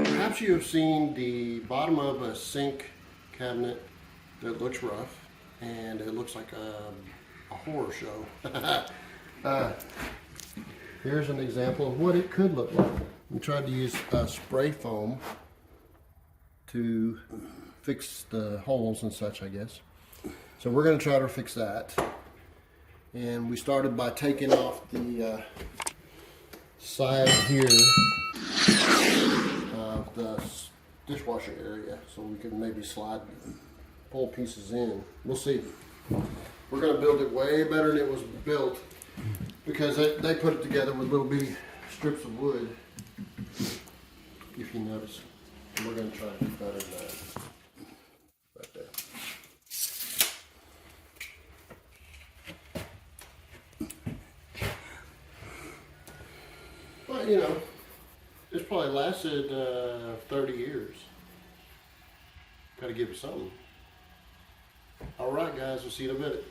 Perhaps you have seen the bottom of a sink cabinet that looks rough and it looks like a horror show. Here's an example of what it could look like. We tried to use spray foam to fix the holes and such, I guess. So we're going to try to fix that. And we started by taking off the side here of the dishwasher area so we can maybe pull pieces in. We'll see. We're going to build it way better than it was built because they put it together with little bitty strips of wood, if you notice. And we're going to try to do better than that. Right there. Well, you know, this probably lasted 30 years. Got to give it something. All right, guys, we'll see you in a minute.